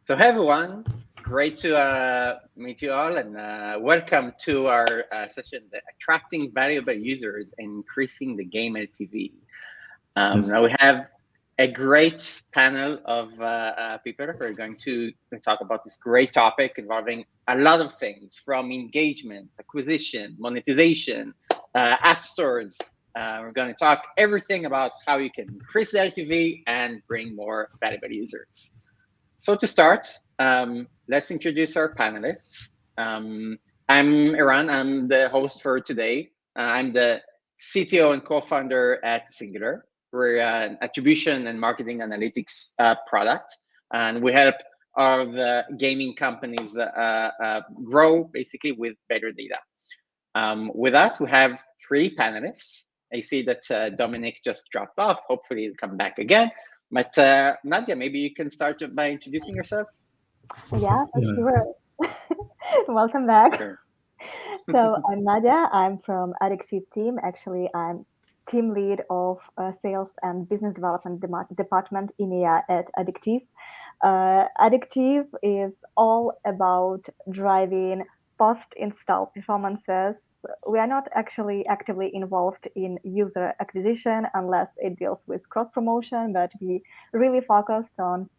So, hey everyone, great to meet you all, and welcome to our session, the Attracting Valuable Users and Increasing the Game LTV. Yes. Now we have a great panel of people who are going to talk about this great topic involving a lot of things, from engagement, acquisition, monetization, app stores. We're going to talk everything about how you can increase the LTV and bring more valuable users. So to start, let's introduce our panelists. I'm Eran. I'm the host for today. I'm the CTO and co-founder at Singular. We're an attribution and marketing analytics product, and we help all the gaming companies grow basically with better data. With us, we have three panelists. I see that Dominique just dropped off. Hopefully, he'll come back again. But Nadya, maybe you can start by introducing yourself. Yeah, sure. Welcome back. Sure. So I'm Nadya. I'm from Adikteev team. Actually, I'm team lead of sales and business development department EMEA at Adikteev. Adikteev is all about driving post-install performances. We are not actually actively involved in user acquisition unless it deals with cross promotion, but we really focused on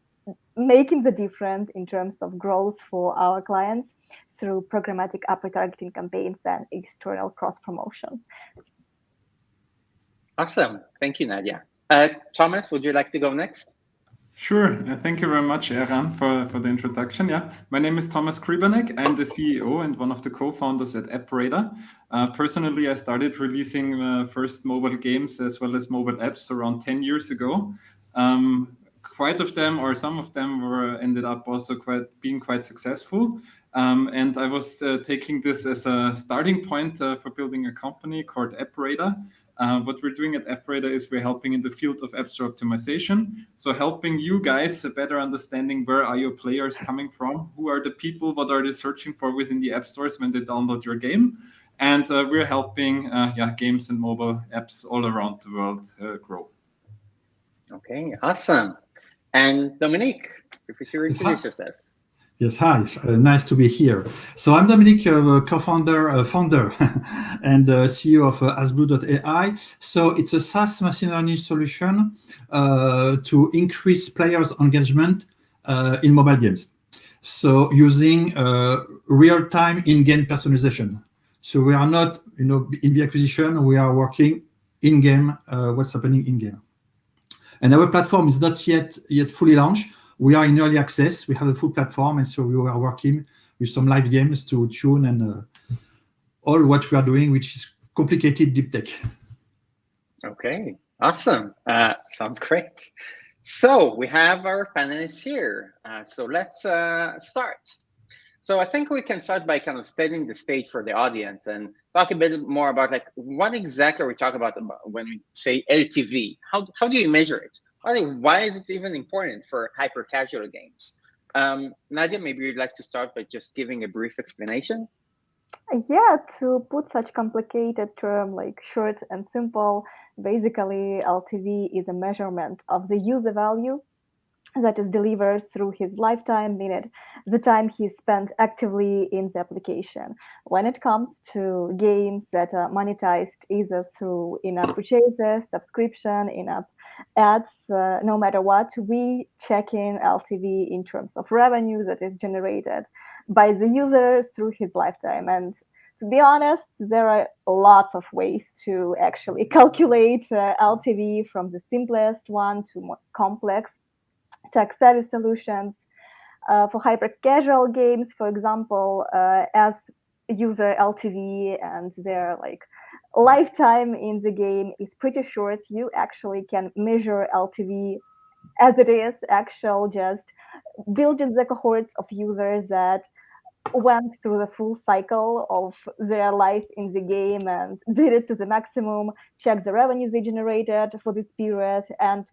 making the difference in terms of growth for our clients through programmatic upper targeting campaigns and external cross promotion. Awesome. Thank you, Nadya. Thomas, would you like to go next? Sure. Thank you very much, Eran, for the introduction. Yeah, my name is Thomas Kriebenick. I'm the CEO and one of the co-founders at Operator. Personally, I started releasing first mobile games as well as mobile apps around 10 years ago. Quite of them, or some of them, were ended up also being quite successful. And I was taking this as a starting point for building a company called Operator. What we're doing at Operator is we're helping in the field of app store optimization. So helping you guys better understanding where are your players coming from, who are the people, what are they searching for within the app stores when they download your game. And we're helping games and mobile apps all around the world grow. Okay, awesome. And Dominique, if you could introduce yourself. Yes, hi. Nice to be here. So I'm Dominique, co-founder, founder, and CEO of askblu.ai. So it's a SaaS machine learning solution to increase players' engagement in mobile games. So using real-time in-game personalization. So we are not, in the acquisition. We are working in-game. What's happening in-game. And our platform is not yet fully launched. We are in early access. We have a full platform, and so we are working with some live games to tune and all what we are doing, which is complicated deep tech. Okay, awesome. Sounds great. So we have our panelists here. So let's start. So I think we can start by kind of setting the stage for the audience and talk a bit more about like what exactly are we talking about when we say LTV. How do you measure it? Why is it even important for hyper casual games? Nadya, maybe you'd like to start by just giving a brief explanation. Yeah, to put such complicated term like short and simple, basically LTV is a measurement of the user value that is delivered through his lifetime, meaning the time he spent actively in the application. When it comes to games that are monetized either through in-app purchases, subscription, in-app ads, no matter what, we check in LTV in terms of revenue that is generated by the user through his lifetime. And to be honest, there are lots of ways to actually calculate LTV, from the simplest one to more complex tech-savvy solutions. For hyper-casual games, for example, as user LTV and their lifetime in the game is pretty short, you actually can measure LTV as it is actual, just building the cohorts of users that went through the full cycle of their life in the game and did it to the maximum, check the revenue they generated for this period, and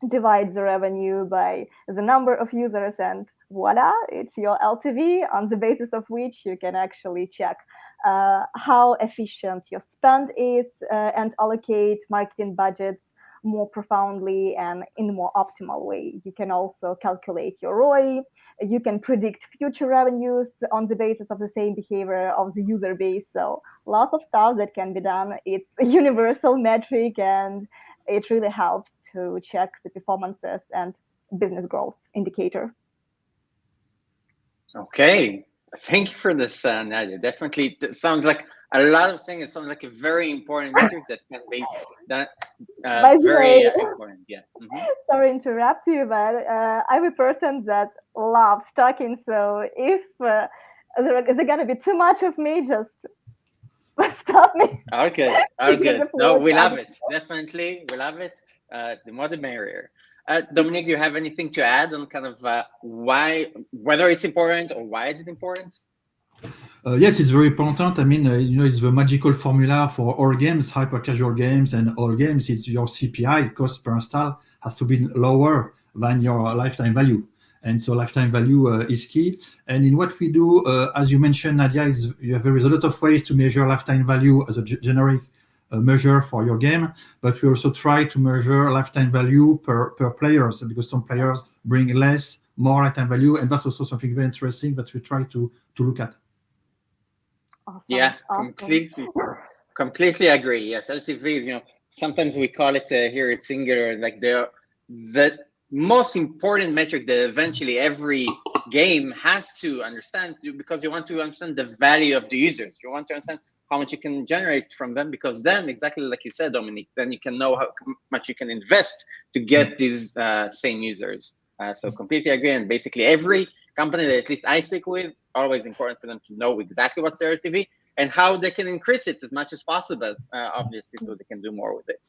divide the revenue by the number of users, and voila, it's your LTV, on the basis of which you can actually check how efficient your spend is and allocate marketing budgets more profoundly and in a more optimal way. You can also calculate your ROI. You can predict future revenues on the basis of the same behavior of the user base. So lots of stuff that can be done. It's a universal metric, and it really helps to check the performances and business growth indicator. Okay, thank you for this, Nadya. Definitely sounds like a lot of things. It sounds like a very important metric that can be that very important. Yeah. Sorry to interrupt you, but I'm a person that loves talking. So if there's gonna be too much of me, just stop me. Okay, good. No, we love it. Definitely, we love it. The more the merrier. Dominique, do you have anything to add on kind of whether it's important or why is it important? Yes, it's very important. I mean, it's the magical formula for all games, hyper casual games and all games. It's your CPI, cost per install, has to be lower than your lifetime value. And so lifetime value is key. And in what we do, as you mentioned, Nadya, there is a lot of ways to measure lifetime value as a generic measure for your game, but we also try to measure lifetime value per players, because some players bring more lifetime value, and that's also something very interesting that we try to look at. Awesome. Yeah, awesome. completely agree. Yes, LTV is, sometimes we call it here at Singular, like the most important metric that eventually every game has to understand, because you want to understand the value of the users. You want to understand how much you can generate from them, because then, exactly like you said, Dominique, then you can know how much you can invest to get these same users. So completely agree. And basically every company that at least I speak with, always important for them to know exactly what's their LTV and how they can increase it as much as possible, obviously, so they can do more with it.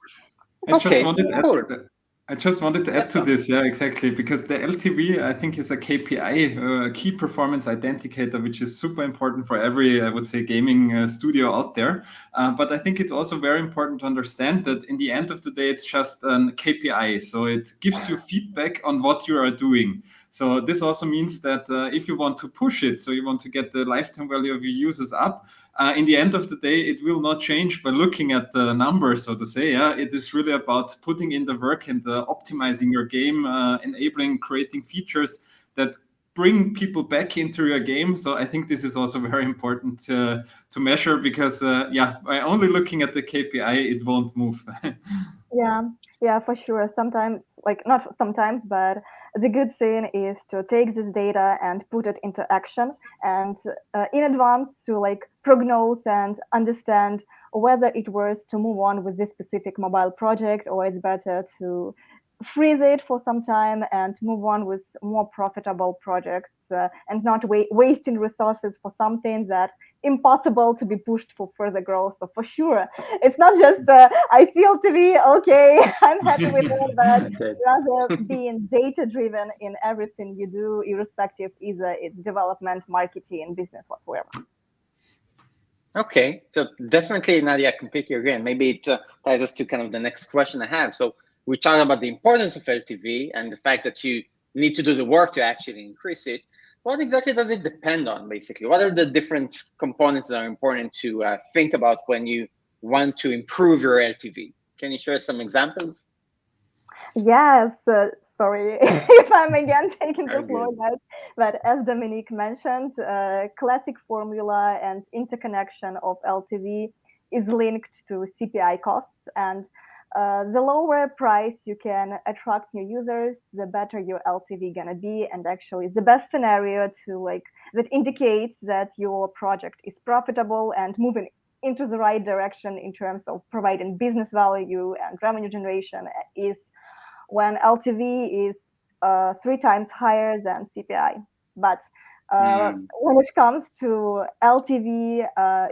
I just wanted to add to this, yeah, exactly, because the LTV, I think, is a KPI, a key performance identicator, which is super important for every, I would say, gaming studio out there. But I think it's also very important to understand that in the end of the day, it's just a KPI. So it gives you feedback on what you are doing. So this also means that if you want to push it, so you want to get the lifetime value of your users up, in the end of the day, it will not change by looking at the numbers, so to say. Yeah, it is really about putting in the work and optimizing your game, enabling, creating features that bring people back into your game. So I think this is also very important to measure, because by only looking at the KPI, it won't move. Yeah, for sure. Sometimes, not sometimes, but the good thing is to take this data and put it into action, and in advance to prognose and understand whether it worth to move on with this specific mobile project, or it's better to freeze it for some time and move on with more profitable projects, and not wasting resources for something that impossible to be pushed for further growth. So for sure, it's not just I see LTV, okay, I'm happy with it, but rather being data driven in everything you do, irrespective either it's development, marketing, business, whatsoever. Okay, so definitely, Nadya, I completely agree. And maybe it ties us to kind of the next question I have. So we talked about the importance of LTV and the fact that you need to do the work to actually increase it. What exactly does it depend on, basically? What are the different components that are important to think about when you want to improve your LTV? Can you share some examples? Yes, sorry if I'm again taking the floor, but as Dominique mentioned, classic formula and interconnection of LTV is linked to CPI costs, and the lower price you can attract new users, the better your LTV gonna be, and actually the best scenario to that indicates that your project is profitable and moving into the right direction in terms of providing business value and revenue generation is when LTV is 3 times higher than CPI. But when it comes to LTV,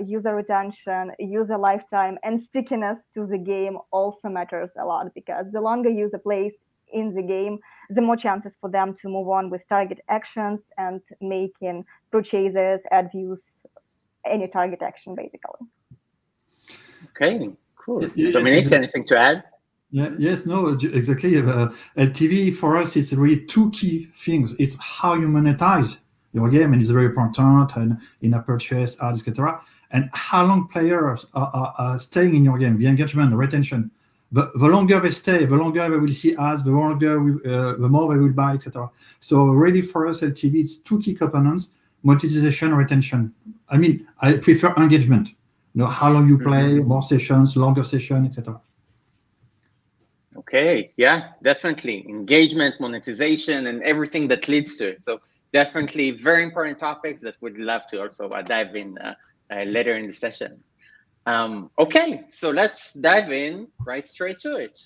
user retention, user lifetime, and stickiness to the game also matters a lot, because the longer user plays in the game, the more chances for them to move on with target actions and making purchases, ad views, any target action, basically. Okay, cool. Dominique, anything to add? Yes, no, exactly. LTV for us, it's really 2 key things. It's how you monetize your game, and it's very important, and in a purchase, ads, etc. And how long players are staying in your game, the engagement, the retention. the longer they stay, the longer they will see ads, the the more they will buy, etc. So really for us, LTV, it's two key components: monetization, retention. I mean, I prefer engagement. How long you play, more sessions, longer session, etc. Okay, yeah, definitely. Engagement, monetization, and everything that leads to it. So definitely very important topics that we'd love to also dive in later in the session. Okay, so let's dive in right straight to it.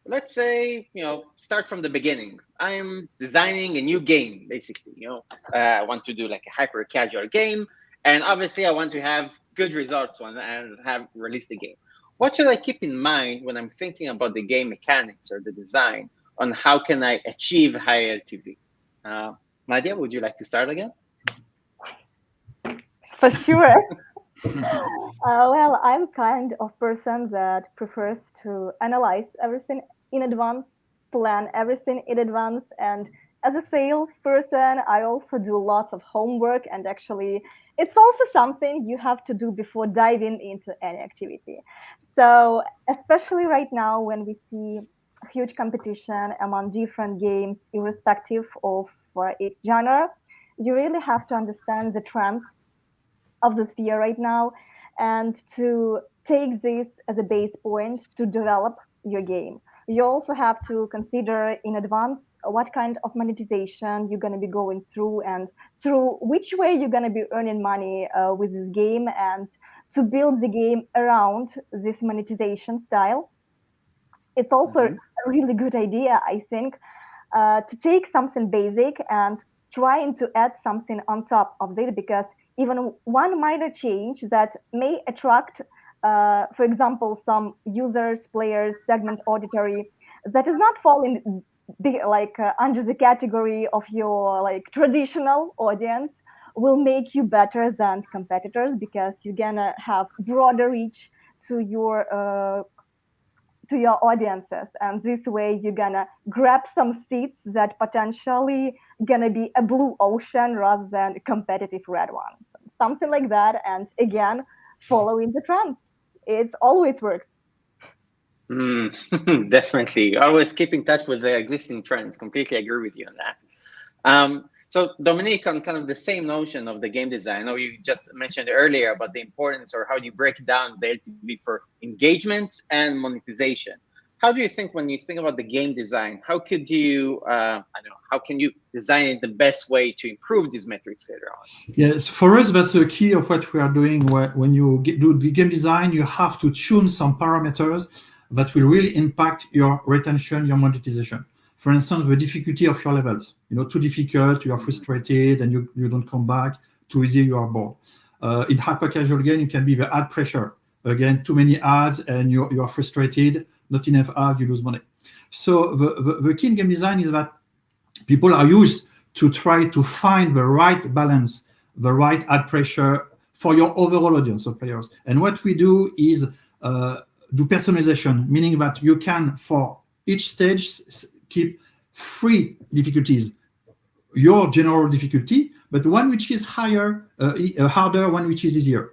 Let's say, start from the beginning. I'm designing a new game, basically. I want to do like a hyper casual game, and obviously I want to have good results when I have released the game. What should I keep in mind when I'm thinking about the game mechanics or the design on how can I achieve high LTV? Nadya, would you like to start again? For sure. Well, I'm kind of person that prefers to analyze everything in advance, plan everything in advance, and as a salesperson, I also do lots of homework, and actually, it's also something you have to do before diving into any activity. So, especially right now when we see huge competition among different games, irrespective of its genre, you really have to understand the trends of the sphere right now and to take this as a base point to develop your game. You also have to consider in advance what kind of monetization you're going to be going through and through which way you're going to be earning money with this game, and to build the game around this monetization style. It's also a really good idea, I think, to take something basic and trying to add something on top of it, because even one minor change that may attract, for example, some users, players, segment auditory that is not falling under the category of your traditional audience will make you better than competitors, because you're gonna have broader reach to your audiences, and this way you're gonna grab some seats that potentially gonna be a blue ocean rather than a competitive red one, something like that. And again, following the trends, it always works. Definitely, always keep in touch with the existing trends. Completely agree with you on that. So Dominique, on kind of the same notion of the game design, I know you just mentioned earlier about the importance or how you break down the LTV for engagement and monetization. How do you think when you think about the game design, how could you, how can you design it the best way to improve these metrics later on? Yes, for us, that's the key of what we are doing. When you do the game design, you have to tune some parameters that will really impact your retention, your monetization. For instance, the difficulty of your levels. Too difficult, you are frustrated, and you don't come back. Too easy, you are bored. In hyper casual game, it can be the ad pressure. Again, too many ads, and you are frustrated. Not enough ads, you lose money. So the key in game design is that people are used to try to find the right balance, the right ad pressure for your overall audience of players. And what we do is do personalization, meaning that you can, for each stage, keep 3 difficulties. Your general difficulty, but one which is higher, harder, one which is easier.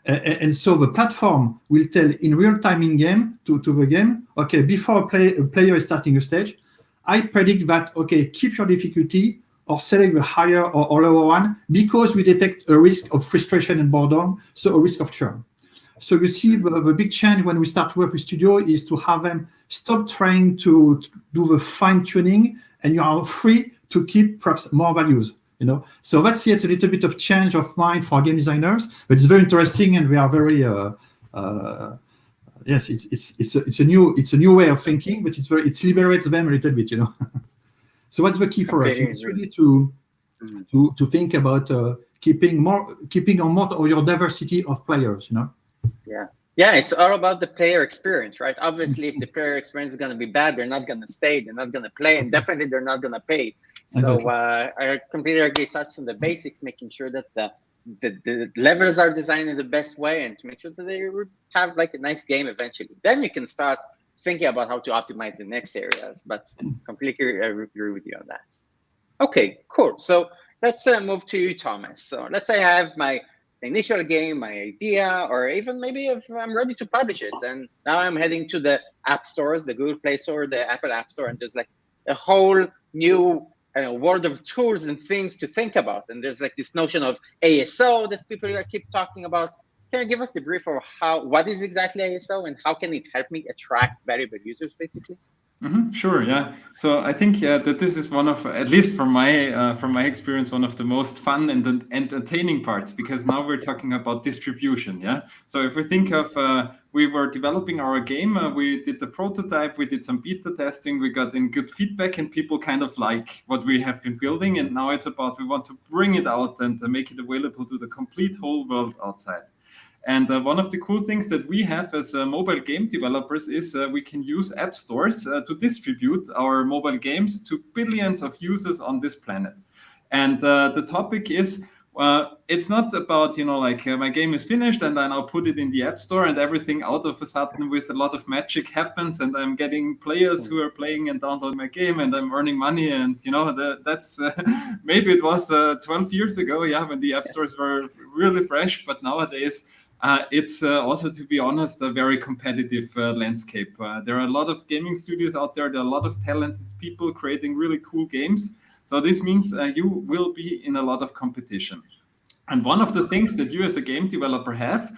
And so the platform will tell in real time in game to the game, okay, before a player is starting a stage, I predict that, okay, keep your difficulty or select the higher or lower one, because we detect a risk of frustration and boredom, so a risk of churn. So you see the big change when we start to work with studio is to have them stop trying to do the fine tuning, and you are free to keep perhaps more values. So that's it's a little bit of change of mind for game designers, but it's very interesting, and we are very yes, it's a new way of thinking, but it liberates them a little bit. So what's the key for us? It's really to think about keeping on more of your diversity of players. Yeah, it's all about the player experience, right? Obviously, if the player experience is going to be bad, they're not going to stay, they're not going to play, and definitely they're not going to pay. So I completely agree. It starts from the basics, making sure that the levels are designed in the best way, and to make sure that they have like a nice game eventually. Then you can start thinking about how to optimize the next areas, but completely agree with you on that. Okay, cool. So let's move to you, Thomas. So let's say I have my initial game, my idea, or even maybe if I'm ready to publish it. And now I'm heading to the app stores, the Google Play Store, the Apple App Store, and there's like a whole new world of tools and things to think about. And there's like this notion of ASO that people keep talking about. Can you give us the brief of what is exactly ASO and how can it help me attract valuable users, basically? Sure, yeah. So I think that this is one of, at least from my experience, one of the most fun and entertaining parts, because now we're talking about distribution. Yeah. So if we think of, we were developing our game, we did the prototype, we did some beta testing, we got in good feedback, and people kind of like what we have been building. And now it's about we want to bring it out and make it available to the complete whole world outside. And one of the cool things that we have as mobile game developers is we can use app stores to distribute our mobile games to billions of users on this planet. And the topic is, it's not about, like my game is finished and I now put it in the app store and everything out of a sudden with a lot of magic happens and I'm getting players who are playing and downloading my game and I'm earning money. And, that's maybe it was 12 years ago, when the app stores were really fresh, but nowadays, it's also, to be honest, a very competitive landscape. There are a lot of gaming studios out there. There are a lot of talented people creating really cool games. So this means you will be in a lot of competition. And one of the things that you as a game developer have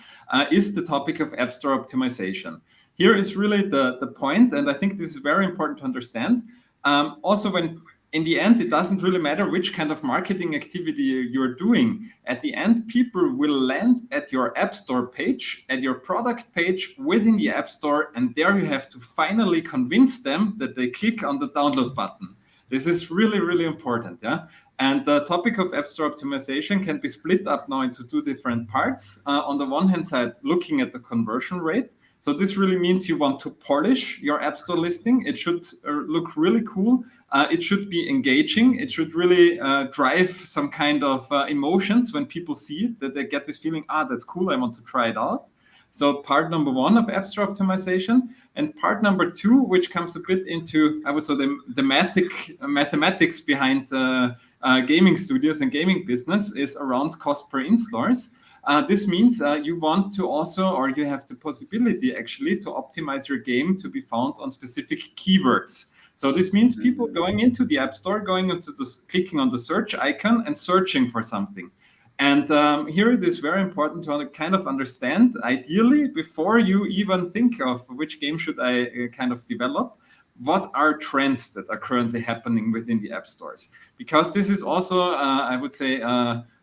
is the topic of App Store optimization. Here is really the point, and I think this is very important to understand. Also, when in the end, it doesn't really matter which kind of marketing activity you're doing. At the end, people will land at your App Store page, at your product page within the App Store, and there you have to finally convince them that they click on the download button. This is really, really important. Yeah. And the topic of App Store optimization can be split up now into two different parts. On the one hand side, looking at the conversion rate. So this really means you want to polish your App Store listing. It should look really cool. It should be engaging. It should really drive some kind of emotions when people see it, that they get this feeling, that's cool, I want to try it out. So part number one of App Store optimization. And part number two, which comes a bit into, I would say, the mathematics behind gaming studios and gaming business, is around cost per installs. This means you want to also, or you have the possibility actually to optimize your game to be found on specific keywords. So this means people going into the App Store, clicking on the search icon and searching for something. And here it is very important to kind of understand, ideally, before you even think of which game should I kind of develop, what are trends that are currently happening within the App Stores? Because this is also, I would say,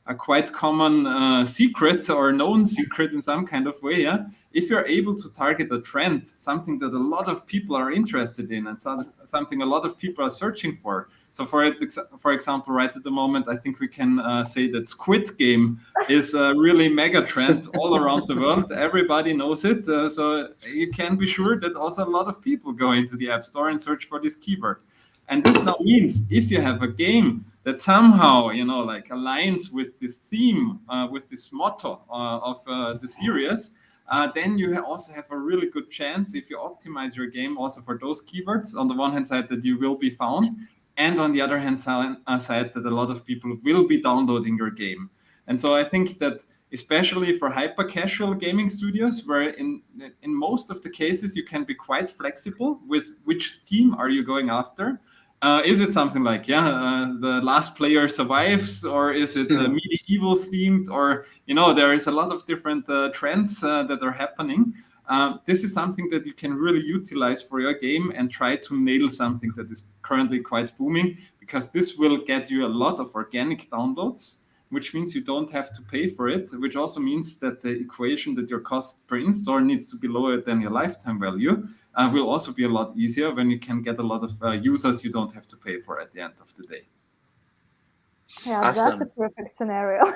a quite common secret or known secret in some kind of way. Yeah? If you're able to target a trend, something that a lot of people are interested in and something a lot of people are searching for. So for example, right at the moment, I think we can say that Squid Game is a really mega trend all around the world. Everybody knows it. So you can be sure that also a lot of people go into the App Store and search for this keyword. And this now means if you have a game that somehow, like aligns with this theme, with this motto of the series, then you also have a really good chance, if you optimize your game also for those keywords, on the one hand side that you will be found, and on the other hand side that a lot of people will be downloading your game. And so I think that especially for hyper casual gaming studios, where in most of the cases you can be quite flexible with which theme are you going after. Is it something like, the last player survives, or is it medieval themed, or, there is a lot of different trends that are happening. This is something that you can really utilize for your game and try to nail something that is currently quite booming, because this will get you a lot of organic downloads, which means you don't have to pay for it, which also means that the equation that your cost per install needs to be lower than your lifetime value will also be a lot easier when you can get a lot of users you don't have to pay for at the end of the day. Yeah, Awesome. that's a perfect scenario.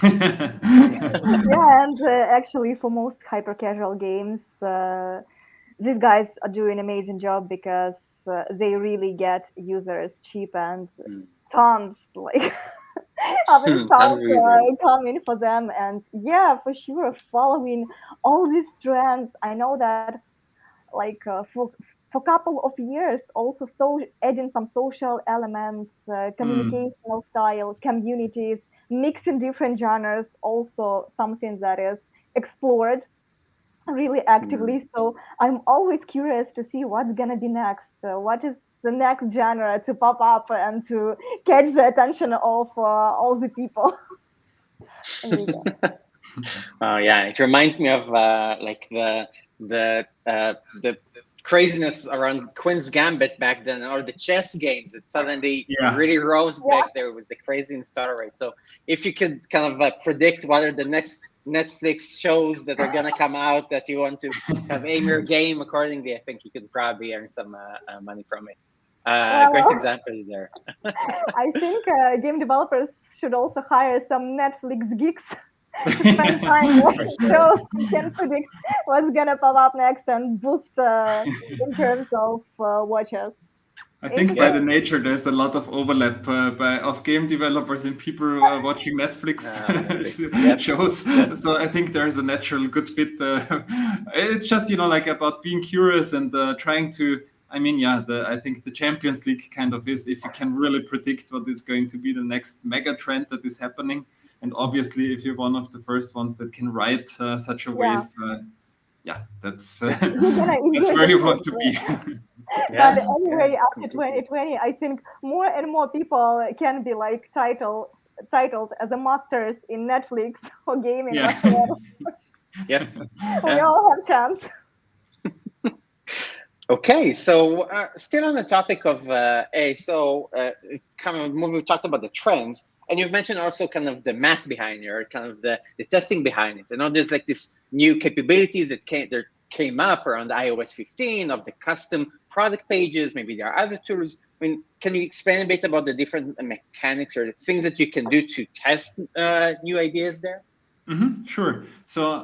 Yeah, and actually for most hyper casual games, these guys are doing an amazing job, because they really get users cheap, and tons like of installs coming for them. And yeah, for sure, following all these trends. I know that like for a couple of years, also adding some social elements, communicational style, communities, mixing different genres, also something that is explored really actively. So I'm always curious to see what's gonna be next. What is the next genre to pop up and to catch the attention of all the people? Oh yeah, it reminds me of like the craziness around Queen's Gambit back then, or the chess games. It suddenly really rose back there with the crazy install rate. So if you could kind of predict what are the next Netflix shows that are gonna come out that you want to have aim your game accordingly, I think you could probably earn some money from it. Great examples there. I think game developers should also hire some Netflix geeks to spend time watching shows and can predict what's gonna pop up next and boost in terms of watchers. I think by the nature, there's a lot of overlap of game developers and people watching Netflix shows. So I think there's a natural good fit. It's just, like about being curious and trying to, I think the Champions League kind of is if you can really predict what is going to be the next mega trend that is happening. And obviously, if you're one of the first ones that can ride such a wave, that's where you want to be. But anyway, after 2020, I think more and more people can be like titled as a masters in Netflix or gaming. We all have chance. Okay, so still on the topic of we talked about the trends, and you've mentioned also kind of the math behind it, or kind of the testing behind it. There's like this new capabilities that came up around iOS 15 of the custom product pages. Maybe there are other tools. I mean, can you explain a bit about the different mechanics or the things that you can do to test new ideas there? Sure. So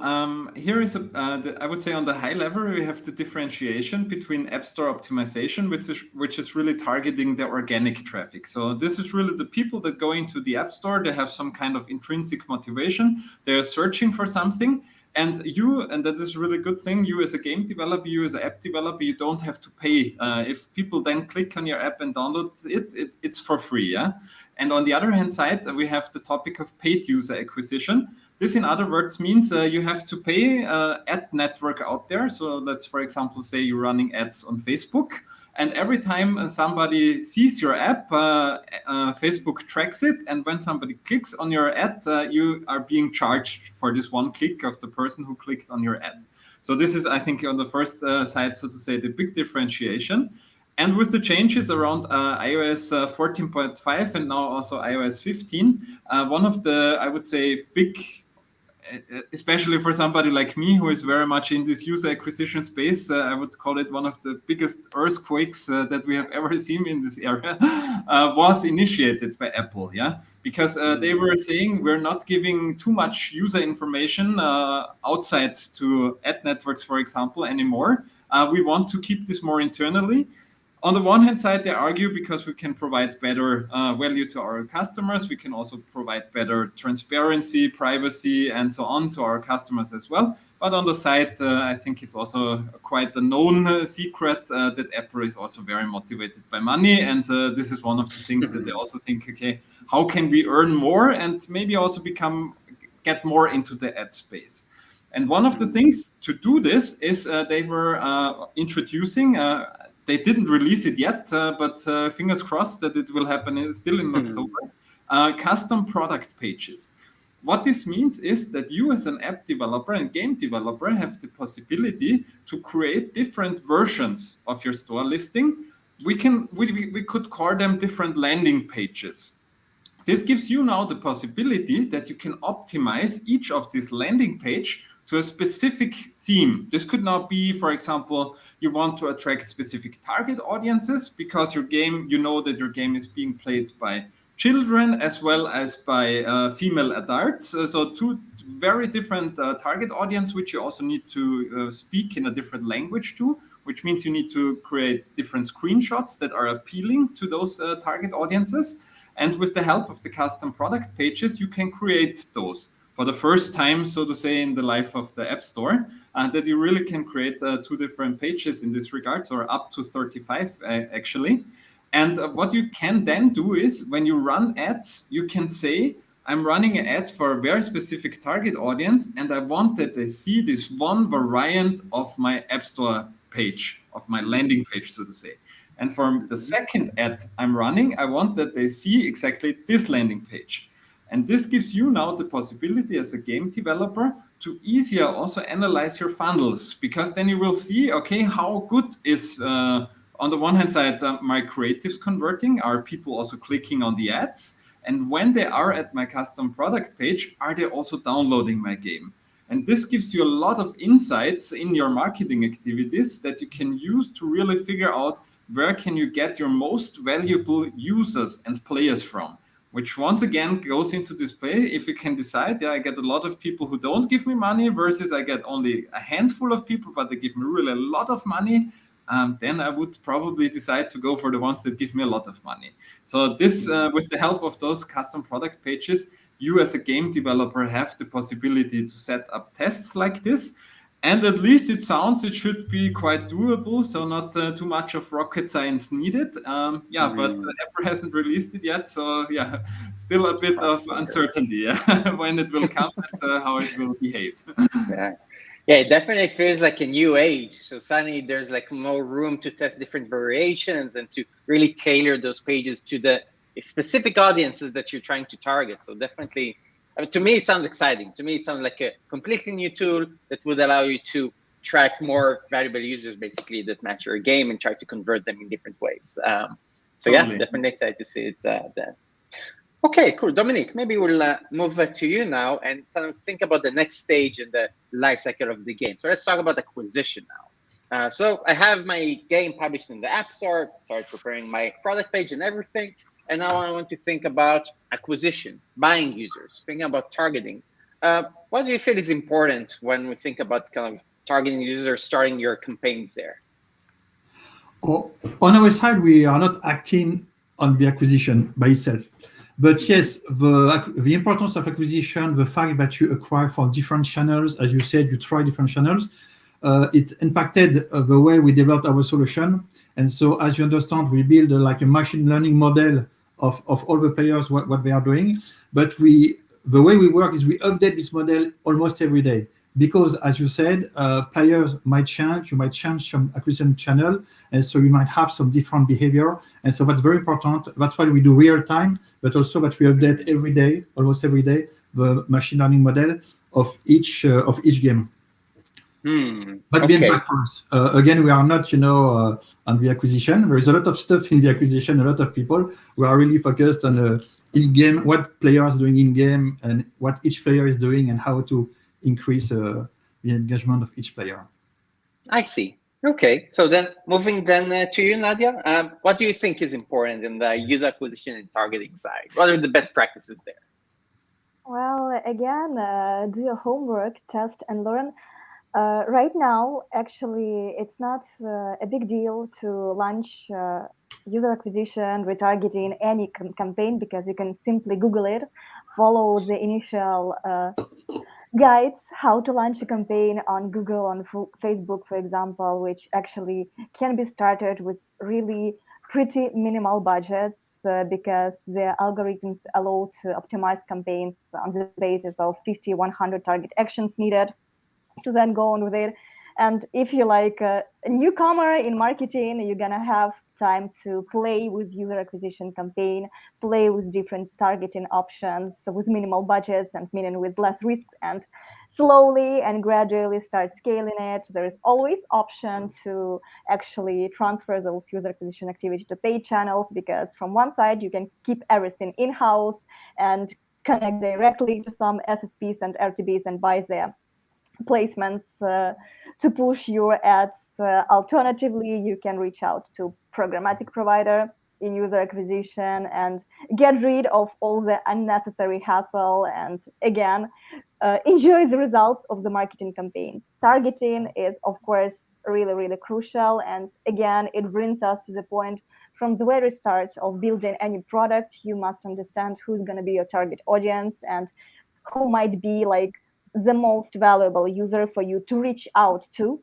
here is I would say on the high level, we have the differentiation between App Store optimization, which is really targeting the organic traffic. So this is really the people that go into the App Store. They have some kind of intrinsic motivation. They're searching for something. And that is a really good thing, you as a game developer, you as an app developer, you don't have to pay. If people then click on your app and download it's for free. Yeah. And on the other hand side, we have the topic of paid user acquisition. This, in other words, means you have to pay ad network out there. So let's, for example, say you're running ads on Facebook. And every time somebody sees your app, Facebook tracks it. And when somebody clicks on your ad, you are being charged for this one click of the person who clicked on your ad. So this is, I think, on the first side, so to say, the big differentiation. And with the changes around iOS 14.5 and now also iOS 15, one of the, I would say, big, especially for somebody like me who is very much in this user acquisition space, I would call it one of the biggest earthquakes that we have ever seen in this area, was initiated by Apple. Yeah, because they were saying we're not giving too much user information outside to ad networks, for example, anymore. We want to keep this more internally. On the one hand side, they argue because we can provide better value to our customers. We can also provide better transparency, privacy, and so on to our customers as well. But on the side, I think it's also quite a known secret that Apple is also very motivated by money. And this is one of the things that they also think, okay, how can we earn more and maybe also get more into the ad space? And one of the things to do this is they were introducing they didn't release it yet, but fingers crossed that it will happen still in October. Custom product pages. What this means is that you as an app developer and game developer have the possibility to create different versions of your store listing. We could call them different landing pages. This gives you now the possibility that you can optimize each of these landing page to a specific theme. This could now be, for example, you want to attract specific target audiences because your game, you know that your game is being played by children as well as by female adults. So two very different target audience, which you also need to speak in a different language to, which means you need to create different screenshots that are appealing to those target audiences. And with the help of the custom product pages, you can create those for the first time, so to say, in the life of the App Store, that you really can create 2 different pages in this regard, or up to 35 actually. And what you can then do is when you run ads, you can say, I'm running an ad for a very specific target audience, and I want that they see this one variant of my App Store page, of my landing page, so to say. And for the second ad I'm running, I want that they see exactly this landing page. And this gives you now the possibility as a game developer to easier also analyze your funnels, because then you will see, okay, how good is, on the one hand side, my creatives converting? Are people also clicking on the ads? And when they are at my custom product page, are they also downloading my game? And this gives you a lot of insights in your marketing activities that you can use to really figure out where can you get your most valuable users and players from, which once again goes into this play. If you can decide, I get a lot of people who don't give me money versus I get only a handful of people, but they give me really a lot of money, then I would probably decide to go for the ones that give me a lot of money. So this, with the help of those custom product pages, you as a game developer have the possibility to set up tests like this. And at least it sounds it should be quite doable, so not too much of rocket science needed. But Apple hasn't released it yet, so still a bit of uncertainty when it will come and how it will behave. Yeah, it definitely feels like a new age. So suddenly there's like more room to test different variations and to really tailor those pages to the specific audiences that you're trying to target. So definitely, to me, it sounds exciting. To me, it sounds like a completely new tool that would allow you to track more valuable users, basically, that match your game and try to convert them in different ways. Totally. Definitely excited to see it then. Okay, cool. Dominique, maybe we'll move to you now and kind of think about the next stage in the life cycle of the game. So let's talk about acquisition now. So I have my game published in the App Store, started preparing my product page and everything. And now I want to think about acquisition, buying users, thinking about targeting. What do you feel is important when we think about kind of targeting users, starting your campaigns there? On our side, we are not acting on the acquisition by itself. But yes, the importance of acquisition, the fact that you acquire from different channels, as you said, you try different channels, it impacted the way we developed our solution. And so, as you understand, we build like a machine learning model of all the players, what they are doing. But the way we work is we update this model almost every day. Because, as you said, players might change, you might change some acquisition channel, and so you might have some different behavior. And so that's very important. That's why we do real time, but also that we update every day, almost every day, the machine learning model of each game. But the impact for us. Again, we are not, on the acquisition. There is a lot of stuff in the acquisition, a lot of people. We are really focused on in-game, what players are doing in-game, and what each player is doing, and how to increase the engagement of each player. I see. Okay, so then moving then to you, Nadya, what do you think is important in the user acquisition and targeting side? What are the best practices there? Well, again, do your homework, test and learn. Right now, actually, it's not a big deal to launch user acquisition, retargeting, any campaign, because you can simply Google it, follow the initial guides how to launch a campaign on Google, on Facebook, for example, which actually can be started with really pretty minimal budgets because the algorithms allow to optimize campaigns on the basis of 50, 100 target actions needed to then go on with it. And if you're like a newcomer in marketing, you're gonna have time to play with user acquisition campaign, play with different targeting options with minimal budgets and meaning with less risk, and slowly and gradually start scaling it. There is always option to actually transfer those user acquisition activity to paid channels, because from one side you can keep everything in-house and connect directly to some SSPs and RTBs and buy their placements to push your ads. Alternatively, you can reach out to programmatic provider in user acquisition and get rid of all the unnecessary hassle, and again enjoy the results of the marketing campaign. Targeting is, of course, really, really crucial, and again it brings us to the point, from the very start of building any product, you must understand who's going to be your target audience and who might be like the most valuable user for you to reach out to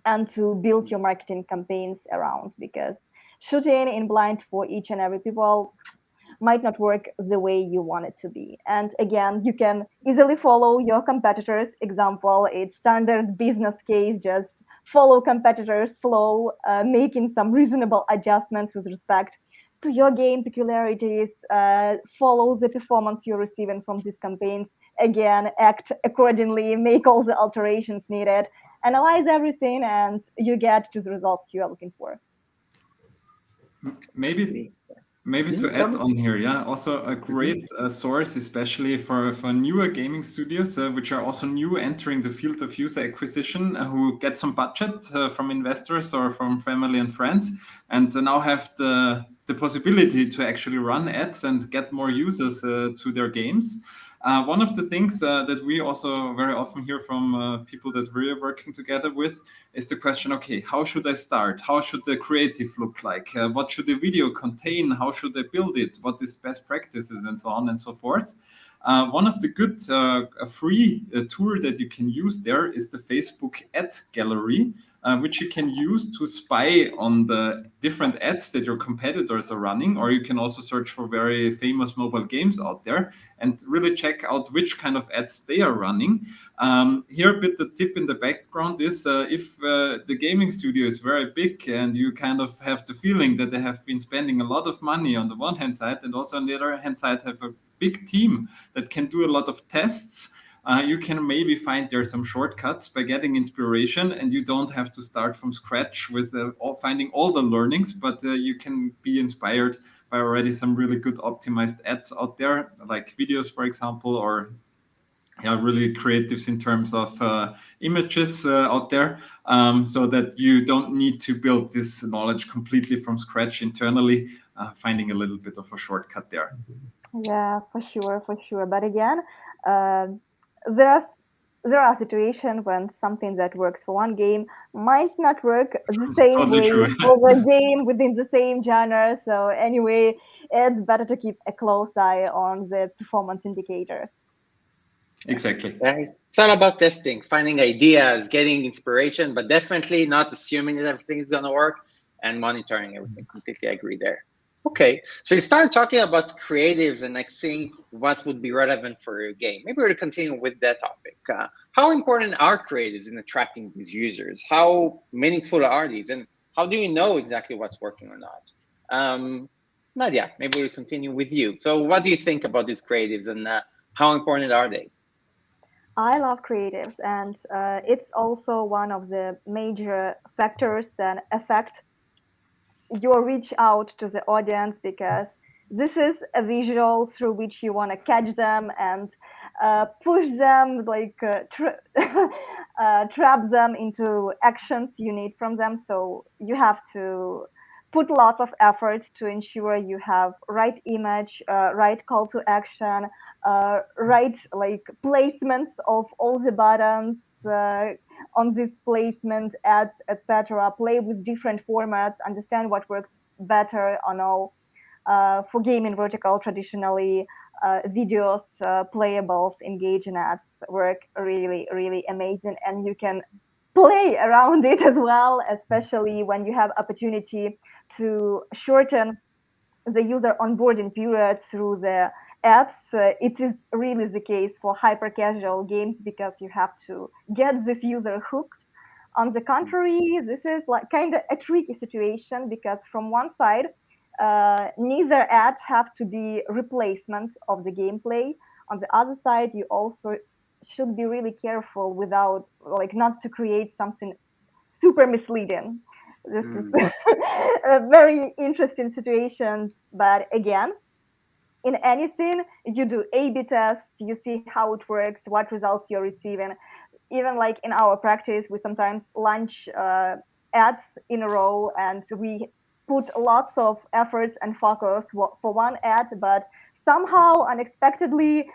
and to build your marketing campaigns around. Because shooting in blind for each and every people might not work the way you want it to be. And again, you can easily follow your competitors. Example, it's standard business case, just follow competitors' flow, making some reasonable adjustments with respect to your game peculiarities, follow the performance you're receiving from these campaigns. Again, act accordingly, make all the alterations needed, analyze everything, and you get to the results you are looking for. Maybe to add on here, yeah, also a great source, especially for newer gaming studios, which are also new entering the field of user acquisition, who get some budget from investors or from family and friends, and now have the possibility to actually run ads and get more users to their games. One of the things that we also very often hear from people that we're working together with is the question, okay, how should I start? How should the creative look like? What should the video contain? How should I build it? What is best practices and so on and so forth? One of the good free tool that you can use there is the Facebook ad gallery, which you can use to spy on the different ads that your competitors are running, or you can also search for very famous mobile games out there and really check out which kind of ads they are running. Here, a bit the tip in the background is if the gaming studio is very big and you kind of have the feeling that they have been spending a lot of money on the one hand side, and also on the other hand side have a big team that can do a lot of tests, you can maybe find there some shortcuts by getting inspiration, and you don't have to start from scratch with finding all the learnings, but you can be inspired by already some really good optimized ads out there, like videos, for example, or really creatives in terms of images out there, so that you don't need to build this knowledge completely from scratch internally, finding a little bit of a shortcut there. Yeah, for sure. But again, there are situations when something that works for one game might not work the same Totally way true. for the game within the same genre. So anyway, it's better to keep a close eye on the performance indicators. Exactly. Right. It's all about testing, finding ideas, getting inspiration, but definitely not assuming that everything is going to work, and monitoring everything. Completely agree there. Okay, so you start talking about creatives and like seeing what would be relevant for your game. Maybe we'll continue with that topic. How important are creatives in attracting these users? How meaningful are these? And how do you know exactly what's working or not? Nadya, maybe we'll continue with you. So what do you think about these creatives, and how important are they? I love creatives, and it's also one of the major factors that affect your reach out to the audience, because this is a visual through which you want to catch them and push them, like trap them into actions you need from them. So you have to put lots of effort to ensure you have right image, right call to action, right like placements of all the buttons on this placement, ads, etc. Play with different formats, understand what works better on all. For gaming vertical, traditionally, videos, playables, engaging ads work really amazing, and you can play around it as well, especially when you have opportunity to shorten the user onboarding period through the ads. It is really the case for hyper casual games, because you have to get this user hooked. On the contrary, this is like kind of a tricky situation, because from one side, neither ads have to be replacement of the gameplay. On the other side, you also should be really careful without like not to create something super misleading. This is a very interesting situation. But again, in anything, you do A/B tests, you see how it works, what results you're receiving. Even like in our practice, we sometimes launch ads in a row, and we put lots of efforts and focus for one ad, but somehow unexpectedly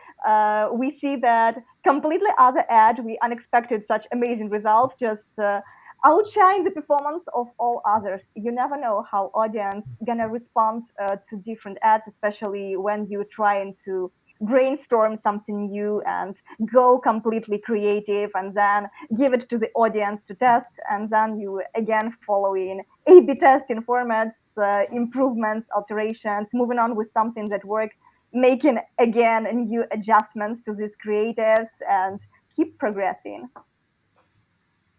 we see that completely other ad, we unexpected such amazing results, just outshine the performance of all others. You never know how audience gonna respond to different ads, especially when you're trying to brainstorm something new and go completely creative and then give it to the audience to test, and then you again follow in A/B testing formats, improvements, alterations, moving on with something that works, making again new adjustments to these creatives and keep progressing.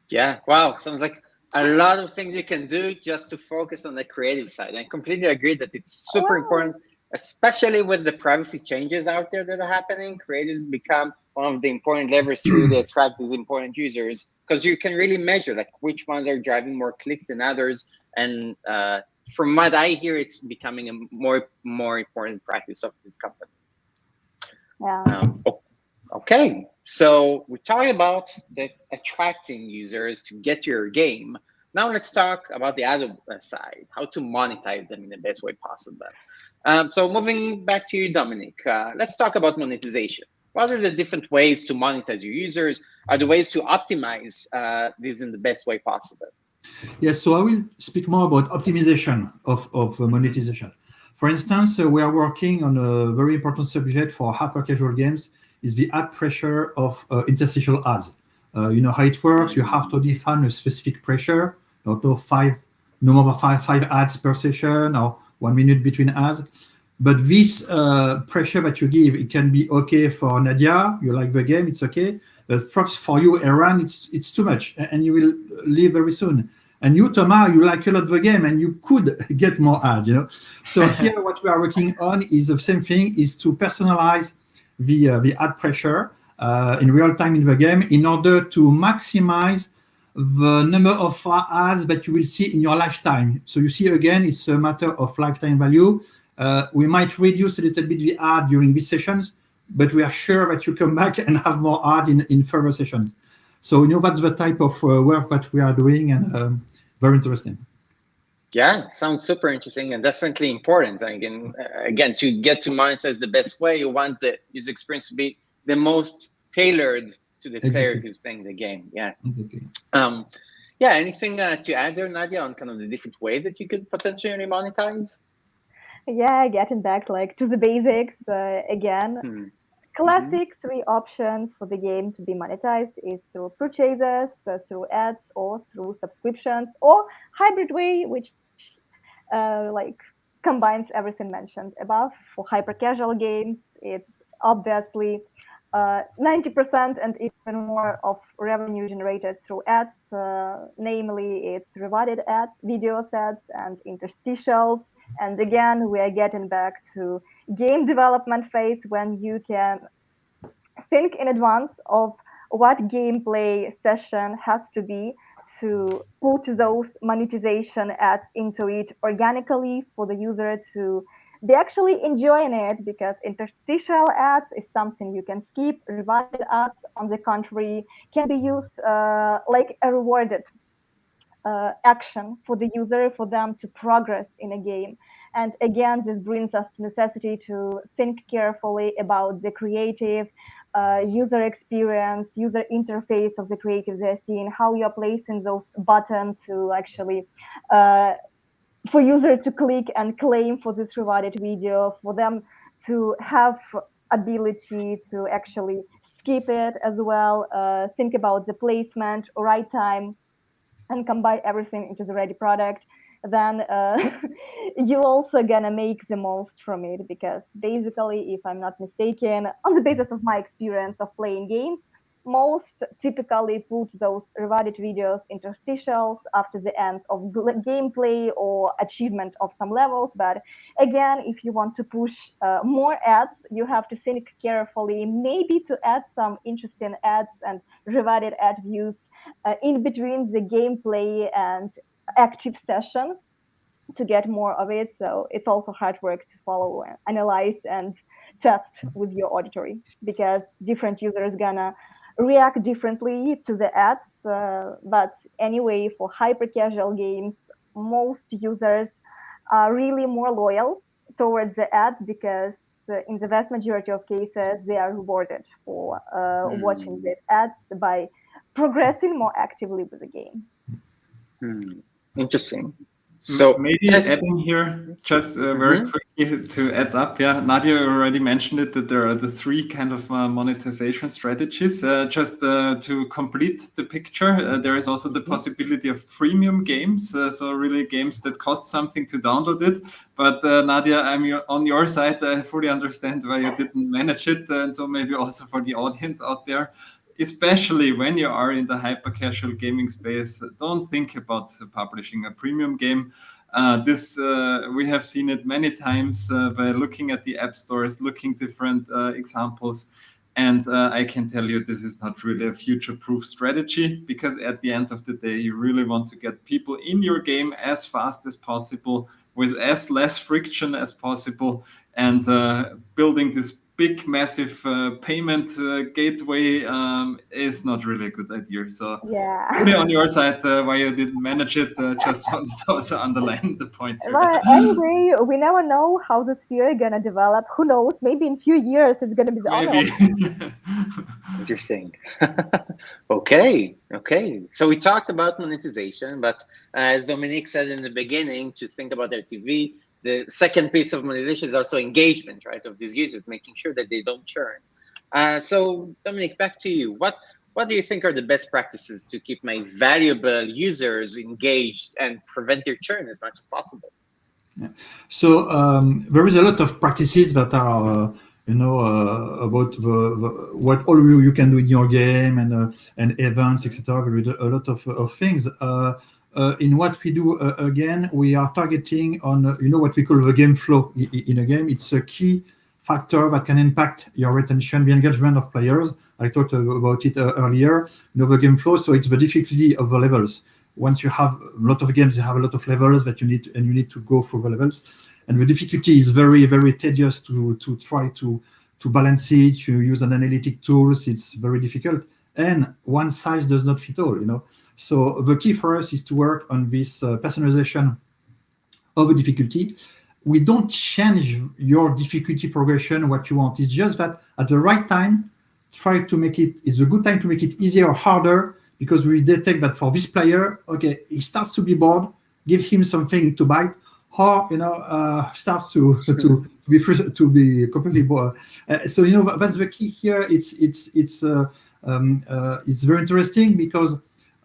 Yeah, wow, sounds like a lot of things you can do just to focus on the creative side. I completely agree that it's super important, especially with the privacy changes out there that are happening. Creatives become one of the important levers to really attract these important users, because you can really measure like which ones are driving more clicks than others. And from what I hear, it's becoming a more important practice of these companies. Yeah. Okay, so we're talking about the attracting users to get to your game. Now let's talk about the other side, how to monetize them in the best way possible. So moving back to you, Dominique, let's talk about monetization. What are the different ways to monetize your users? Are the ways to optimize this in the best way possible? Yes, so I will speak more about optimization of monetization. For instance, we are working on a very important subject for hyper-casual games, is the ad pressure of interstitial ads. You know how it works. You have to define a specific pressure, no more than five ads per session or 1 minute between ads. But this pressure that you give, it can be okay for Nadya, you like the game, it's okay. But perhaps for you, Eran, it's too much, and you will leave very soon. And you, Thomas, you like a lot the game, and you could get more ads, you know. So here, what we are working on is the same thing: is to personalize the ad pressure in real time in the game in order to maximize the number of ads that you will see in your lifetime. So you see, again, it's a matter of lifetime value. We might reduce a little bit the ad during these sessions, but we are sure that you come back and have more ads in further sessions. So, you know, that's the type of work that we are doing, and very interesting. Yeah, sounds super interesting and definitely important. Again, to get to monetize the best way, you want the user experience to be the most tailored to the player who's playing the game. Yeah. Exactly. Yeah. Anything to add there, Nadya, on kind of the different ways that you could potentially monetize? Yeah, getting back like to the basics again. Classic three options for the game to be monetized is through purchases, through ads, or through subscriptions, or hybrid way, which like combines everything mentioned above. For hyper casual games, it's obviously 90% and even more of revenue generated through ads, namely it's rewarded ads, video ads, and interstitials. And again, we are getting back to game development phase when you can think in advance of what gameplay session has to be to put those monetization ads into it organically for the user to be actually enjoying it, because interstitial ads is something you can skip. Rewarded ads, on the contrary, can be used like a rewarded action for the user, for them to progress in a game. And again, this brings us to necessity to think carefully about the creative user experience, user interface of the creative they're seeing, how you're placing those buttons to actually for user to click and claim for this rewarded video, for them to have ability to actually skip it as well, think about the placement, right time, and combine everything into the ready product. Then you also gonna make the most from it, because basically, if I'm not mistaken, on the basis of my experience of playing games, most typically put those rewarded videos interstitials after the end of gameplay or achievement of some levels. But again, if you want to push more ads, you have to think carefully, maybe to add some interesting ads and rewarded ad views in between the gameplay and active session to get more of it. So it's also hard work to follow, analyze, and test with your auditory, because different users gonna react differently to the ads. But anyway, for hyper casual games, most users are really more loyal towards the ads, because in the vast majority of cases, they are rewarded for watching the ads by progressing more actively with the game. Interesting. So maybe adding here, just very quickly to add up, Nadya already mentioned it, that there are the three kind of monetization strategies. Just to complete the picture, there is also the possibility of freemium games, so really games that cost something to download it. But Nadya, I'm on your side. I fully understand why you didn't manage it, and so maybe also for the audience out there, especially when you are in the hyper-casual gaming space, don't think about publishing a premium game. We have seen it many times by looking at the app stores, looking different examples. And I can tell you this is not really a future-proof strategy, because at the end of the day, you really want to get people in your game as fast as possible with as less friction as possible, and building this big, massive payment gateway is not really a good idea. So fully on your side, why you didn't manage it, just want to also underline the point here. Well, anyway, we never know how the sphere is gonna develop. Who knows? Maybe in few years it's gonna be the other. Interesting. Okay. So we talked about monetization, but as Dominique said in the beginning, to think about LTV, the second piece of monetization is also engagement, right, of these users, making sure that they don't churn. So Dominique, back to you. What do you think are the best practices to keep my valuable users engaged and prevent their churn as much as possible? Yeah. So there is a lot of practices that are, about what all you can do in your game and events, etc. There is a lot of things. In what we do, again, we are targeting on what we call the game flow in a game. It's a key factor that can impact your retention, the engagement of players. I talked about it earlier. The game flow. So it's the difficulty of the levels. Once you have a lot of games, you have a lot of levels that you need to go through the levels, and the difficulty is very, very tedious to try to balance it. You use an analytic tools. It's very difficult, and one size does not fit all. So the key for us is to work on this personalization of the difficulty. We don't change your difficulty progression. What you want is just that at the right time, try to make it. It's a good time to make it easier or harder, because we detect that for this player, okay, he starts to be bored. Give him something to bite, or starts to be completely bored. So that's the key here. It's very interesting, because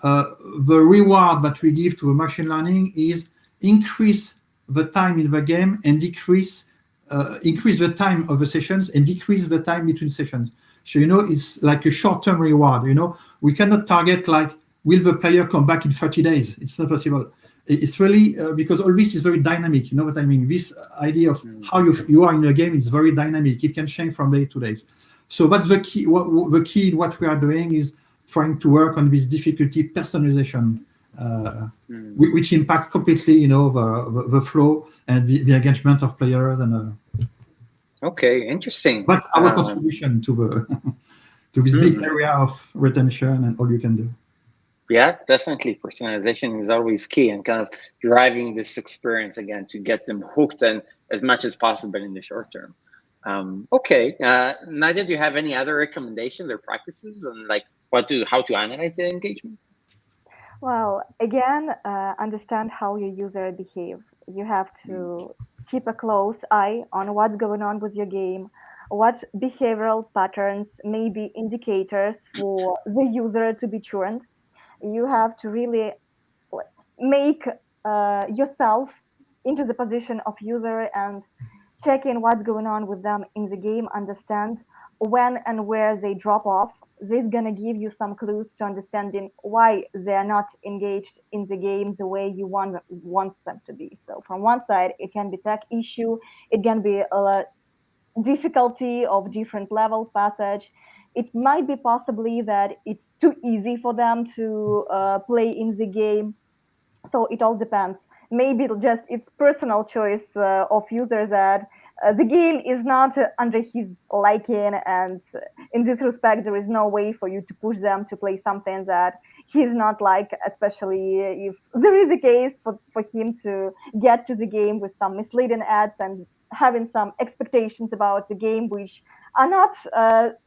the reward that we give to the machine learning is increase the time in the game and increase the time of the sessions and decrease the time between sessions. So it's like a short-term reward. We cannot target like, will the player come back in 30 days? It's not possible. It's really because all this is very dynamic. You know what I mean? This idea of how you are in a game is very dynamic. It can change from day to day. So that's the key. The key in what we are doing is trying to work on this difficulty personalization, which impacts completely, the flow and the engagement of players. And okay, interesting. That's our contribution to this big area of retention and all you can do. Yeah, definitely. Personalization is always key, and kind of driving this experience again to get them hooked and as much as possible in the short term. Okay, Nadya, do you have any other recommendations or practices on like how to analyze the engagement? Well, again, understand how your user behave. You have to keep a close eye on what's going on with your game, what behavioral patterns may be indicators for the user to be churned. You have to really make yourself into the position of user and check in what's going on with them in the game, understand when and where they drop off. This is going to give you some clues to understanding why they're not engaged in the game the way you want them to be. So from one side, it can be tech issue, it can be a difficulty of different level passage. It might be possibly that it's too easy for them to play in the game. So it all depends. Maybe it's personal choice of user that the game is not under his liking, and in this respect, there is no way for you to push them to play something that he's not like, especially if there is a case for him to get to the game with some misleading ads and having some expectations about the game which are not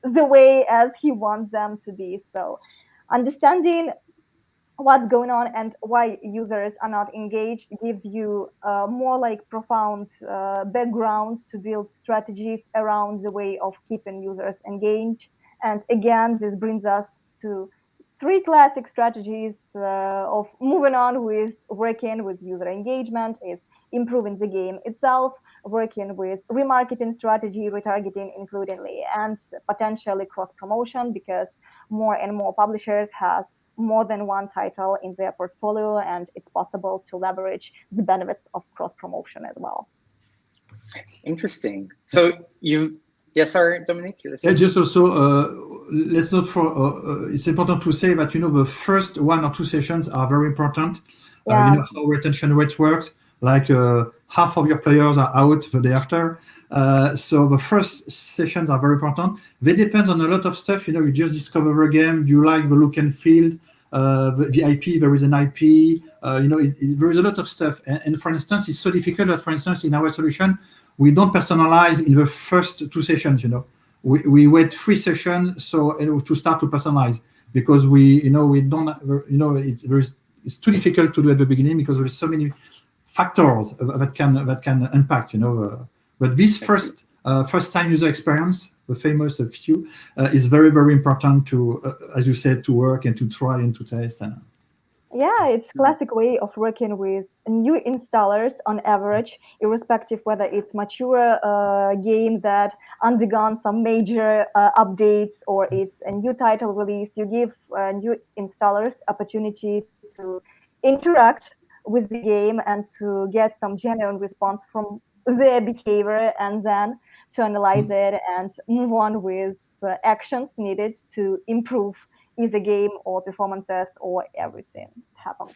the way as he wants them to be. So understanding what's going on and why users are not engaged, gives you more like profound background to build strategies around the way of keeping users engaged. And again, this brings us to three classic strategies of moving on with working with user engagement is improving the game itself, working with remarketing strategy, retargeting includingly, and potentially cross-promotion, because more and more publishers have more than one title in their portfolio, and it's possible to leverage the benefits of cross-promotion as well. Interesting. So yes, sorry, Dominique. Yeah, just also let's not it's important to say that the first 1 or 2 sessions are very important. Yeah. How retention rates works. Like half of your players are out the day after. So the first sessions are very important. They depend on a lot of stuff. You just discover a game. You like the look and feel. The IP, there is an IP. There is a lot of stuff. And for instance, it's so difficult that, for instance, in our solution, we don't personalize in the first 2 sessions. We wait 3 sessions to start to personalize, because we don't it's too difficult to do at the beginning because there is so many factors that can impact. But this first time user experience, the famous few, is very, very important to, as you said, to work and to try and to test. Yeah, it's classic way of working with new installers on average, irrespective whether it's mature game that undergone some major updates or it's a new title release. You give new installers opportunity to interact with the game and to get some genuine response from their behavior, and then to analyze it and move on with actions needed to improve either game or performances or everything happens.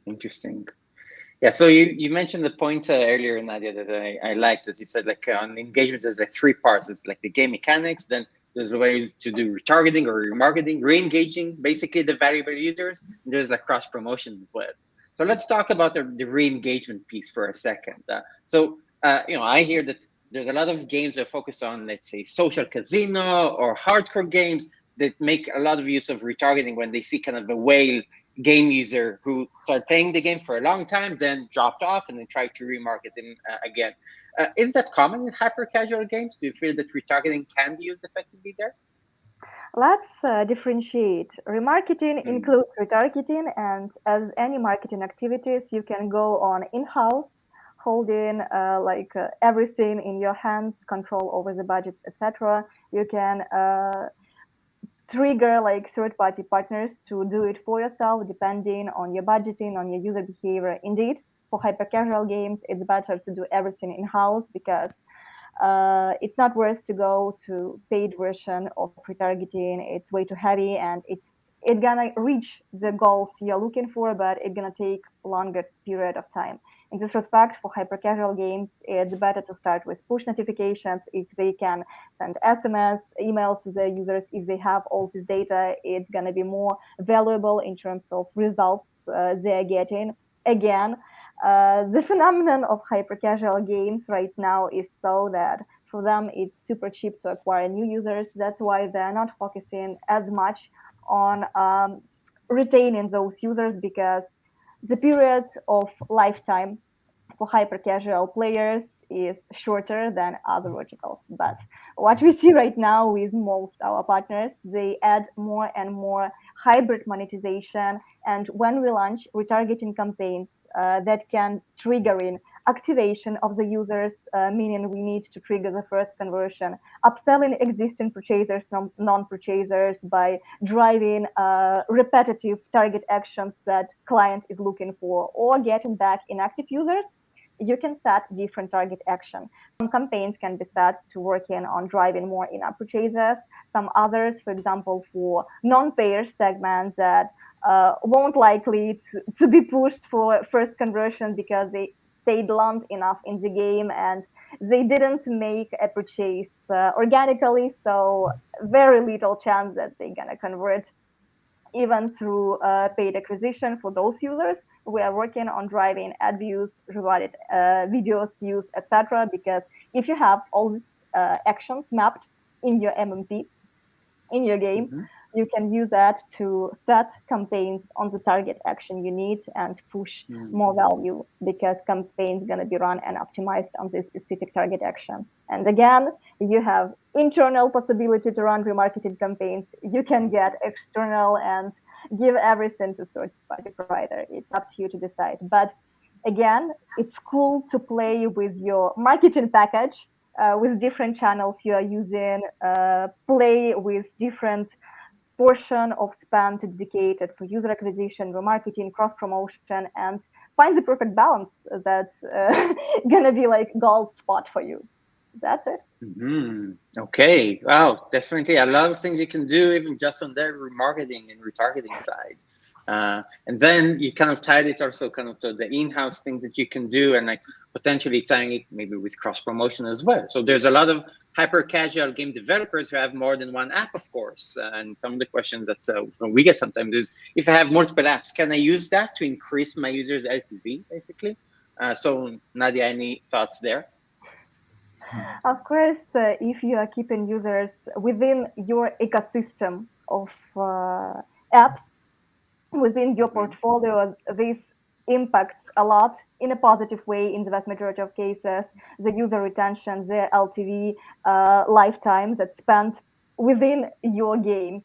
Interesting. Yeah, so you mentioned the point earlier, Nadya, that I liked, as you said, like on engagement, there's like 3 parts. It's like the game mechanics, then there's ways to do retargeting or remarketing, re-engaging basically the valuable users, and there's like cross promotion as well. So let's talk about the re-engagement piece for a second. I hear that there's a lot of games that focus on, let's say, social casino or hardcore games that make a lot of use of retargeting when they see kind of a whale game user who started playing the game for a long time, then dropped off, and then tried to remarket them again. Is that common in hyper-casual games? Do you feel that retargeting can be used effectively there? Let's differentiate. Remarketing includes retargeting, and as any marketing activities, you can go on in-house, holding everything in your hands, control over the budget, etc. You can trigger like third-party partners to do it for yourself, depending on your budgeting, on your user behavior. Indeed, for hyper-casual games, it's better to do everything in-house, because it's not worth to go to paid version of retargeting. It's way too heavy, and it's gonna reach the goals you're looking for, but it's gonna take a longer period of time. In this respect, for hyper-casual games, it's better to start with push notifications. If they can send SMS, emails to their users, if they have all this data, it's gonna be more valuable in terms of results they're getting. Again, the phenomenon of hyper-casual games right now is so that for them it's super cheap to acquire new users. That's why they're not focusing as much on retaining those users, because the period of lifetime for hyper-casual players is shorter than other verticals. But what we see right now with most our partners, they add more and more hybrid monetization. And when we launch retargeting campaigns that can trigger in activation of the users, meaning we need to trigger the first conversion, upselling existing purchasers, non-purchasers, by driving repetitive target actions that client is looking for, or getting back inactive users, you can set different target action. Some campaigns can be set to working on driving more in-app purchases. Some others, for example, for non-payer segments that won't likely to be pushed for first conversion because they stayed long enough in the game and they didn't make a purchase organically. So very little chance that they're gonna convert even through paid acquisition for those users. We are working on driving ad views, rewarded videos views, etc. Because if you have all these actions mapped in your MMP, in your game, you can use that to set campaigns on the target action you need and push more value, because campaigns going to be run and optimized on this specific target action. And again, you have internal possibility to run remarketing campaigns. You can get external and give everything to third-party provider. It's up to you to decide. But again, it's cool to play with your marketing package, with different channels you are using, play with different portion of spend dedicated for user acquisition, remarketing, cross-promotion, and find the perfect balance that's gonna be like gold spot for you. That's it. Okay. Wow. Definitely a lot of things you can do, even just on the remarketing and retargeting side. And then you kind of tied it also kind of to the in-house things that you can do, and like potentially tying it maybe with cross-promotion as well. So there's a lot of hyper-casual game developers who have more than one app, of course. And some of the questions that we get sometimes is, if I have multiple apps, can I use that to increase my users' LTV, basically? So Nadya, any thoughts there? Of course, if you are keeping users within your ecosystem of apps, within your portfolio, this impacts a lot in a positive way in the vast majority of cases, the user retention, the LTV lifetime that's spent within your games.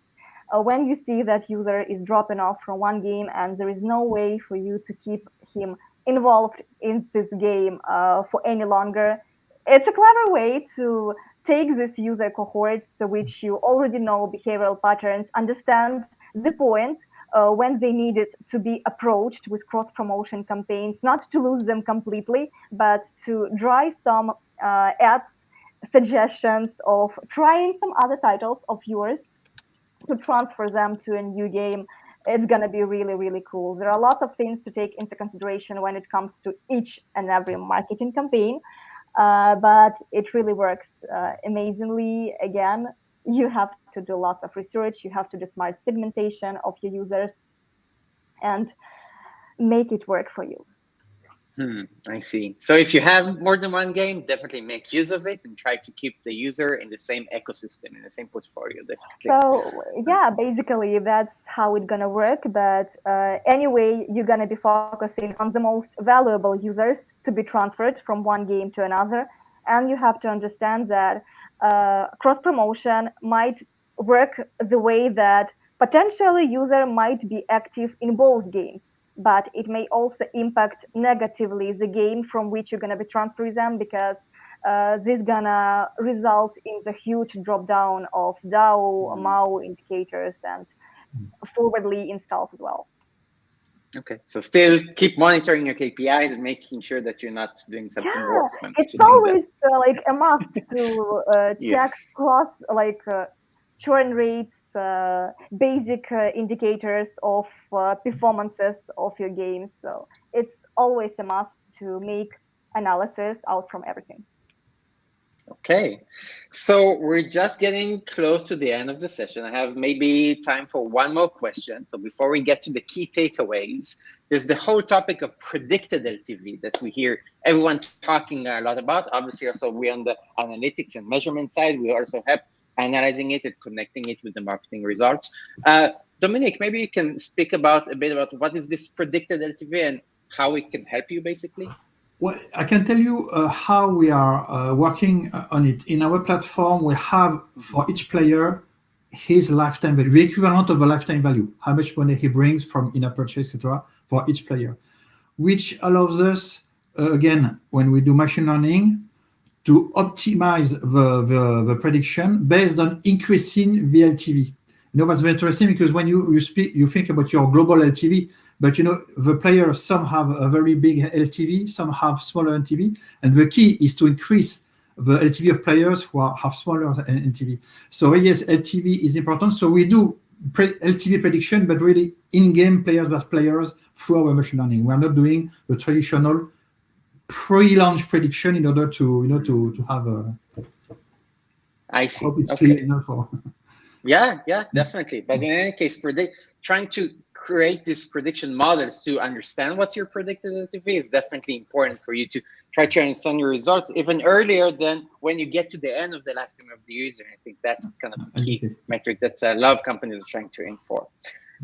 When you see that user is dropping off from one game and there is no way for you to keep him involved in this game for any longer, it's a clever way to take this user cohorts, which you already know behavioral patterns, understand the point when they needed to be approached with cross-promotion campaigns, not to lose them completely, but to drive some ads, suggestions of trying some other titles of yours, to transfer them to a new game. It's going to be really, really cool. There are a lot of things to take into consideration when it comes to each and every marketing campaign. But it really works amazingly. Again, you have to do lots of research. You have to do smart segmentation of your users and make it work for you. I see. So if you have more than one game, definitely make use of it and try to keep the user in the same ecosystem, in the same portfolio. Definitely. So yeah, basically that's how it's gonna work. But anyway, you're gonna be focusing on the most valuable users to be transferred from one game to another, and you have to understand that cross promotion might work the way that potentially user might be active in both games, but it may also impact negatively the game from which you're going to be transferring them, because this gonna result in the huge drop down of DAO, MAU indicators and forwardly installs as well. Okay, so still keep monitoring your KPIs and making sure that you're not doing something worse. It's always like a must to check cross churn rates, basic indicators of performances of your games. So it's always a must to make analysis out from everything. Okay, so we're just getting close to the end of the session. I have maybe time for one more question. So before we get to the key takeaways, there's the whole topic of predicted LTV that we hear everyone talking a lot about. Obviously, also we on the analytics and measurement side, we also have analyzing it and connecting it with the marketing results. Dominique, maybe you can speak a bit about what is this predicted LTV and how it can help you, basically. Well, I can tell you how we are working on it. In our platform, we have for each player his lifetime value, the equivalent of a lifetime value, how much money he brings from in-app purchase, etc., for each player, which allows us, again, when we do machine learning, to optimize the prediction based on increasing the LTV. You know, that's very interesting, because when you think about your global LTV, but you know, the players, some have a very big LTV, some have smaller LTV, and the key is to increase the LTV of players who have smaller LTV. So yes, LTV is important. So we do LTV prediction, but really in-game players versus players through our machine learning. We are not doing the traditional pre-launch prediction in order to to have a. I see. Hope it's clear enough. Yeah, definitely. But in any case, trying to create these prediction models to understand what's your predicted LTV is definitely important for you to try to understand your results even earlier than when you get to the end of the lifetime of the user. I think that's kind of a key metric that a lot of companies are trying to aim for.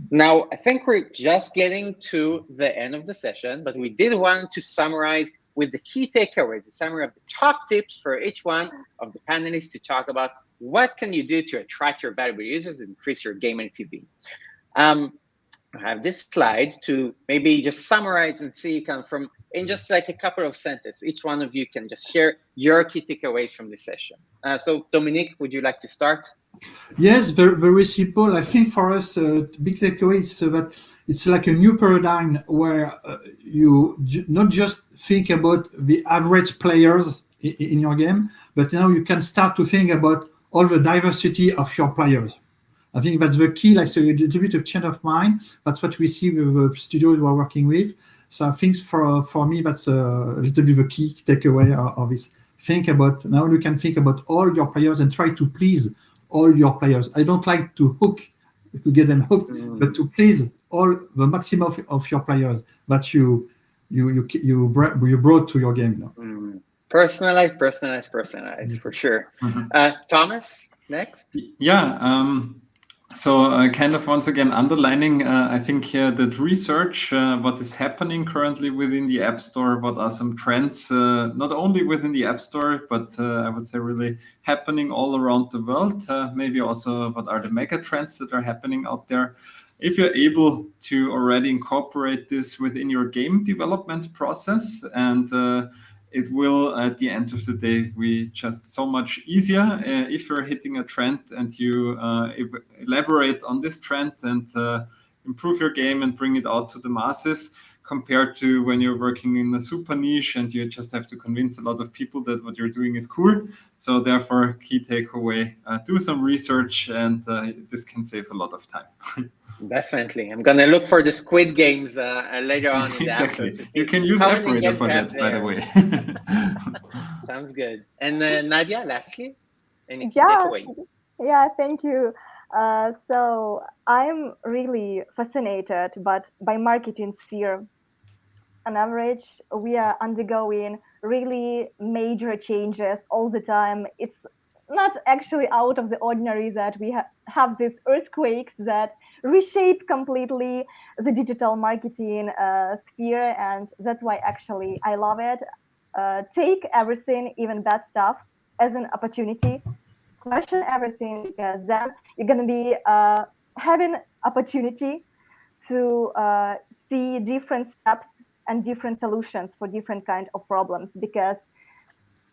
Now, I think we're just getting to the end of the session, but we did want to summarize with the key takeaways, a summary of the top tips for each one of the panelists to talk about what can you do to attract your valuable users and increase your game LTV. I have this slide to maybe just summarize and see kind of from in just like a couple of sentences. Each one of you can just share your key takeaways from this session. So Dominique, would you like to start? Yes, very, very simple. I think for us, big takeaway is that it's like a new paradigm where you not just think about the average players in your game, but now you can start to think about all the diversity of your players. I think that's the key, like so a little bit of change of mind. That's what we see with the studios we're working with. So I think for me, that's a little bit of a key takeaway of this. Now you can think about all your players and try to please all your players. I don't like to get them hooked, but to please all the maximum of your players that you brought to your game. Personalized for sure. Thomas, next. Yeah. So kind of once again underlining, I think that research, what is happening currently within the App Store, what are some trends, not only within the App Store, but I would say really happening all around the world. Maybe also what are the mega trends that are happening out there. If you're able to already incorporate this within your game development process, and it will, at the end of the day, be just so much easier if you're hitting a trend and you elaborate on this trend and improve your game and bring it out to the masses, compared to when you're working in a super niche and you just have to convince a lot of people that what you're doing is cool. So therefore, key takeaway, do some research, and this can save a lot of time. Definitely. I'm going to look for the Squid Games later on in the exactly. App Store. You can use Operator for that, by the way. Sounds good. And Nadya, lastly, any key Yeah, takeaways? Yeah, thank you. So I'm really fascinated by marketing sphere. On average, we are undergoing really major changes all the time. It's not actually out of the ordinary that we have these earthquakes that reshape completely the digital marketing sphere, and that's why actually I love it. Take everything, even bad stuff, as an opportunity. Question everything, because then you're going to be having opportunity to see different steps and different solutions for different kind of problems, because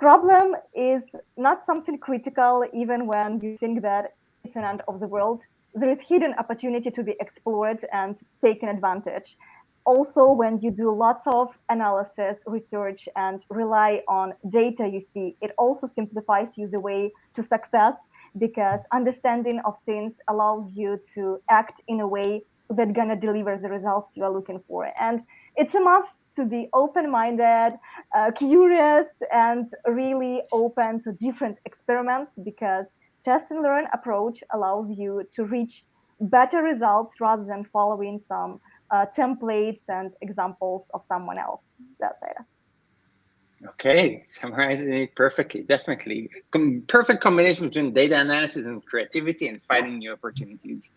problem is not something critical even when you think that it's an end of the world. There is hidden opportunity to be explored and taken advantage. Also, when you do lots of analysis, research, and rely on data you see, it also simplifies you the way to success, because understanding of things allows you to act in a way that's gonna deliver the results you are looking for. And it's a must to be open-minded, curious, and really open to different experiments, because test and learn approach allows you to reach better results rather than following some templates and examples of someone else. That's it. Okay, summarizing it perfectly, definitely. Perfect combination between data analysis and creativity and finding new opportunities.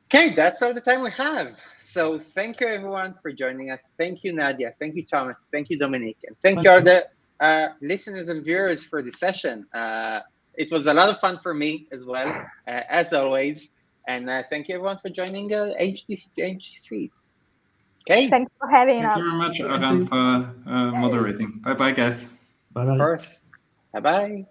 Okay, that's all the time we have. So thank you everyone for joining us. Thank you, Nadya. Thank you, Thomas. Thank you, Dominique. And thank you all the listeners and viewers for the session. It was a lot of fun for me as well, as always. And thank you everyone for joining HGC. Okay. Thanks for having us. Thank you very much, Eran, for moderating. Bye-bye, guys. Bye-bye. Of course. Bye-bye.